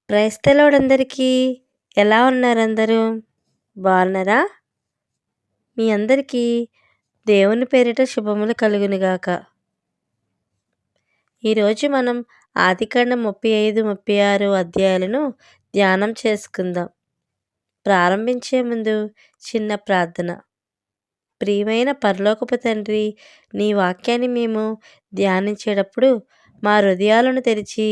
Praise the lord అందరికీ. ఎలా ఉన్నారు అందరూ? బాగున్నారా? మీ అందరికీ దేవుని పేరిట శుభములు కలుగునుగాక. ఈరోజు మనం ఆదికాండం 35, 36 అధ్యాయాలను ధ్యానం చేసుకుందాం. ప్రారంభించే ముందు చిన్న ప్రార్థన. ప్రియమైన పరలోకపు తండ్రి, నీ వాక్యాన్ని మేము ధ్యానించేటప్పుడు మా హృదయాలను తెరిచి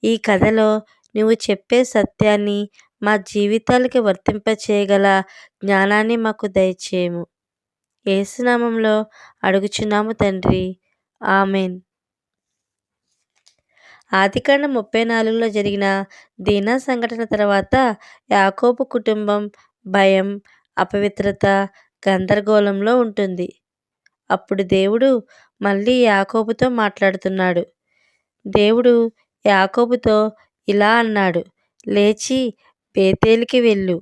ఈ కథలో నువ్వు చెప్పే సత్యాన్ని మా జీవితాలకి వర్తింపచేయగల జ్ఞానాన్ని మాకు దయచేయము. యేసునామంలో అడుగుచున్నాము తండ్రి, ఆమెన్. ఆదికాండం 34లో జరిగిన దీనా సంఘటన తర్వాత యాకోబు కుటుంబం భయం, అపవిత్రత, గందరగోళంలో ఉంటుంది. అప్పుడు దేవుడు మళ్ళీ యాకోబుతో మాట్లాడుతున్నాడు. దేవుడు యాకోబుతో ఇలా అన్నాడు, లేచి బేతేలుకి వెళ్ళు.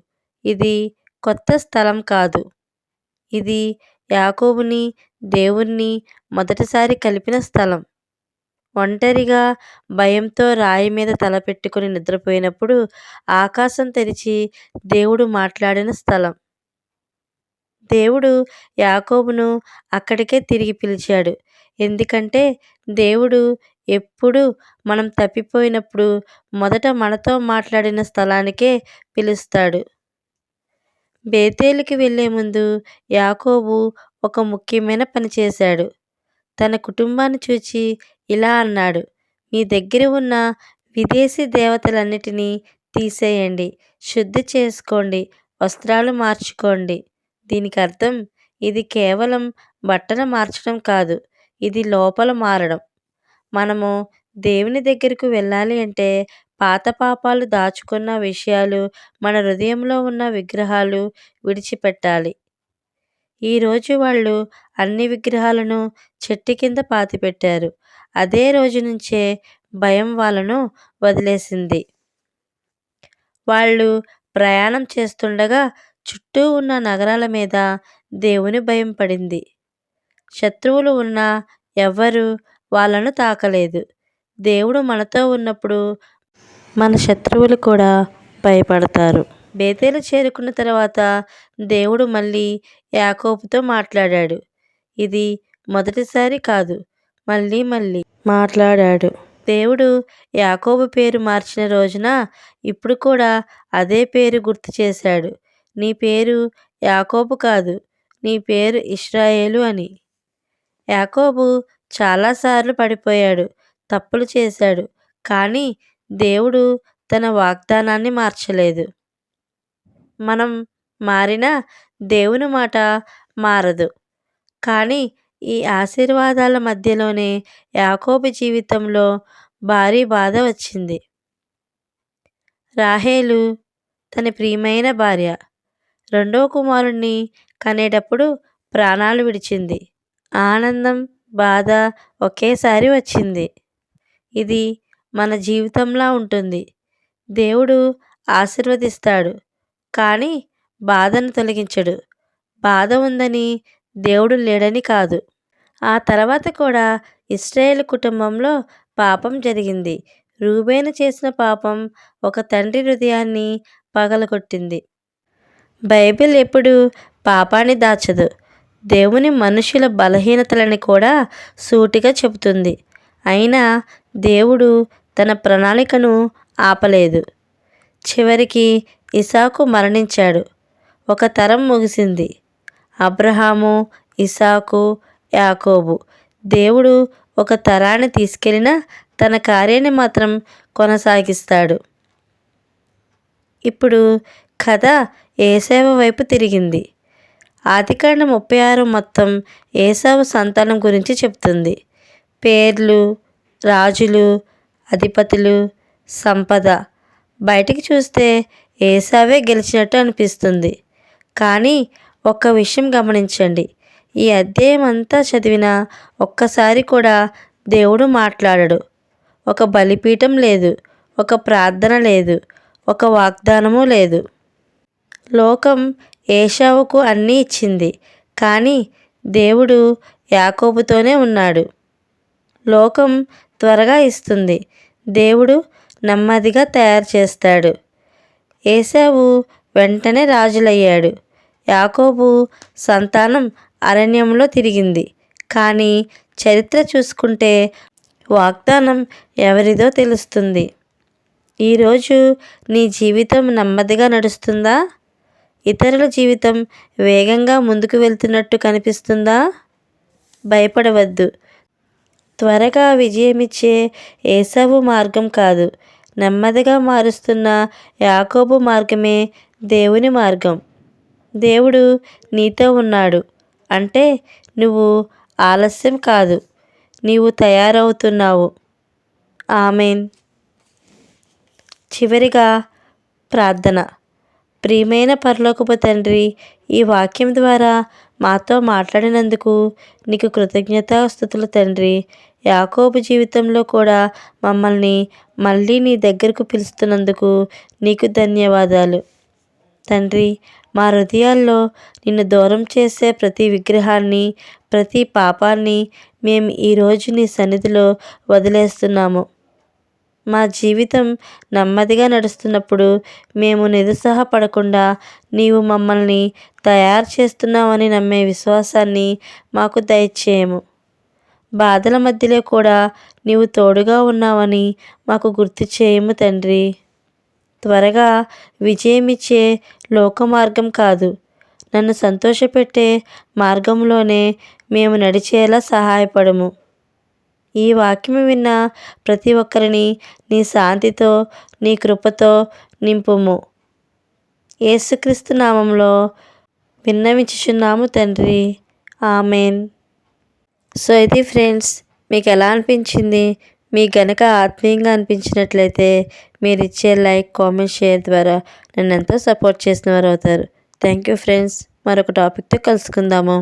ఇది కొత్త స్థలం కాదు. ఇది యాకోబుని దేవుణ్ణి మొదటిసారి కలిపిన స్థలం. ఒంటరిగా భయంతో రాయి మీద తలపెట్టుకుని నిద్రపోయినప్పుడు ఆకాశం తెరిచి దేవుడు మాట్లాడిన స్థలం. దేవుడు యాకోబును అక్కడికే తిరిగి పిలిచాడు. ఎందుకంటే దేవుడు ఎప్పుడు మనం తప్పిపోయినప్పుడు మొదట మనతో మాట్లాడిన స్థలానికే పిలుస్తాడు. బేతేలుకి వెళ్లే ముందు యాకోబు ఒక ముఖ్యమైన పని చేశాడు. తన కుటుంబాన్ని చూచి ఇలా అన్నాడు, మీ దగ్గర ఉన్న విదేశీ దేవతలన్నిటినీ తీసేయండి, శుద్ధి చేసుకోండి, వస్త్రాలు మార్చుకోండి. దీనికి అర్థం ఇది కేవలం బట్టలు మార్చడం కాదు, ఇది లోపల మారడం. మనము దేవుని దగ్గరకు వెళ్ళాలి అంటే పాత పాపాలు, దాచుకున్న విషయాలు, మన హృదయంలో ఉన్న విగ్రహాలు విడిచిపెట్టాలి. ఈరోజు వాళ్ళు అన్ని విగ్రహాలను చెట్టు కింద పాతిపెట్టారు. అదే రోజు నుంచే భయం వాళ్ళను వదిలేసింది. వాళ్ళు ప్రయాణం చేస్తుండగా చుట్టూ ఉన్న నగరాల మీద దేవుని భయం పడింది. శత్రువులు ఉన్నా ఎవ్వరూ వాళ్ళను తాకలేదు. దేవుడు మనతో ఉన్నప్పుడు మన శత్రువులు కూడా భయపడతారు. బేతేలు చేరుకున్న తర్వాత దేవుడు మళ్ళీ యాకోబుతో మాట్లాడాడు. ఇది మొదటిసారి కాదు, మళ్ళీ మాట్లాడాడు. దేవుడు యాకోబు పేరు మార్చిన రోజున ఇప్పుడు కూడా అదే పేరు గుర్తు చేశాడు. నీ పేరు యాకోబు కాదు, నీ పేరు ఇశ్రాయేలు అని. యాకోబు చాలాసార్లు పడిపోయాడు, తప్పులు చేశాడు. కానీ దేవుడు తన వాగ్దానాన్ని మార్చలేదు. మనం మారినా దేవుని మాట మారదు. కానీ ఈ ఆశీర్వాదాల మధ్యలోనే యాకోబు జీవితంలో భారీ బాధ వచ్చింది. రాహేలు తన ప్రియమైన భార్య రెండో కుమారుణ్ణి కనేటప్పుడు ప్రాణాలు విడిచింది. ఆనందం, బాధ ఒకేసారి వచ్చింది. ఇది మన జీవితంలా ఉంటుంది. దేవుడు ఆశీర్వదిస్తాడు, కానీ బాధను తొలగించడు. బాధ ఉందని దేవుడు లేడని కాదు. ఆ తర్వాత కూడా ఇశ్రాయేలు కుటుంబంలో పాపం జరిగింది. రూబేను చేసిన పాపం ఒక తండ్రి హృదయాన్ని పగలగొట్టింది. బైబిల్ ఎప్పుడు పాపాన్ని దాచదు. దేవుని మనుషుల బలహీనతలని కూడా సూటిగా చెబుతుంది. అయినా దేవుడు తన ప్రణాళికను ఆపలేదు. చివరికి ఇసాకు మరణించాడు. ఒక తరం ముగిసింది. అబ్రహాము, ఇసాకు, యాకోబు. దేవుడు ఒక తరాన్ని తీసుకెళ్ళినా తన కార్యాన్ని మాత్రం కొనసాగిస్తాడు. ఇప్పుడు కథ ఏశావు వైపు తిరిగింది. ఆదికాండం 36 మొత్తం ఏశావు సంతానం గురించి చెప్తుంది. పేర్లు, రాజులు, అధిపతులు, సంపద. బయటికి చూస్తే ఏశావే గెలిచినట్టు అనిపిస్తుంది. కానీ ఒక్క విషయం గమనించండి. ఈ అధ్యాయం అంతా చదివినా ఒక్కసారి కూడా దేవుడు మాట్లాడడు. ఒక బలిపీఠం లేదు, ఒక ప్రార్థన లేదు, ఒక వాగ్దానము లేదు. లోకం ఏశావుకు అన్నీ ఇచ్చింది, కానీ దేవుడు యాకోబుతోనే ఉన్నాడు. లోకం త్వరగా ఇస్తుంది, దేవుడు నెమ్మదిగా తయారు చేస్తాడు. ఏశావు వెంటనే రాజులయ్యాడు. యాకోబు సంతానం అరణ్యంలో తిరిగింది. కానీ చరిత్ర చూసుకుంటే వాగ్దానం ఎవరిదో తెలుస్తుంది. ఈరోజు నీ జీవితం నెమ్మదిగా నడుస్తుందా? ఇతరుల జీవితం వేగంగా ముందుకు వెళ్తున్నట్టు కనిపిస్తుందా? భయపడవద్దు. త్వరగా విజయమిచ్చే ఏశావు మార్గం కాదు, నెమ్మదిగా మారుస్తున్న యాకోబు మార్గమే దేవుని మార్గం. దేవుడు నీతో ఉన్నాడు అంటే నువ్వు ఆలస్యం కాదు, నీవు తయారవుతున్నావు. ఆమేన్. చివరిగా ప్రార్థన. ప్రియమైన పరలోకపు తండ్రి, ఈ వాక్యం ద్వారా మాతో మాట్లాడినందుకు నీకు కృతజ్ఞతాస్తుతులు తండ్రి. యాకోబు జీవితంలో కూడా మమ్మల్ని మళ్ళీ నీ దగ్గరకు పిలుస్తున్నందుకు నీకు ధన్యవాదాలు తండ్రి. మా హృదయాల్లో నిన్ను దూరం చేసే ప్రతి విగ్రహాన్ని, ప్రతి పాపాన్ని మేము ఈరోజు నీ సన్నిధిలో వదిలేస్తున్నాము. మా జీవితం నెమ్మదిగా నడుస్తున్నప్పుడు మేము నిరుత్సాహపడకుండా నీవు మమ్మల్ని తయారు చేస్తున్నావని నమ్మే విశ్వాసాన్ని మాకు దయచేయము. బాధల మధ్యలో కూడా నీవు తోడుగా ఉన్నావని మాకు గుర్తు చేయము తండ్రి. త్వరగా విజయమిచ్చే లోక మార్గం కాదు, నన్ను సంతోషపెట్టే మార్గంలోనే మేము నడిచేలా సహాయపడము. ఈ వాక్యం విన్న ప్రతి ఒక్కరిని నీ శాంతితో, నీ కృపతో నింపుము. యేసుక్రీస్తు నామంలో విన్నవించుచున్నాము తండ్రి. ఆమెన్. సో ఇది ఫ్రెండ్స్, మీకు ఎలా అనిపించింది? మీకు గనక ఆత్మీయంగా అనిపించినట్లయితే మీరు ఇచ్చే లైక్, కామెంట్, షేర్ ద్వారా నన్ను ఎంతో సపోర్ట్ చేసిన వారు అవుతారు. Thank you friends. మరొక టాపిక్తో కలుసుకుందాము.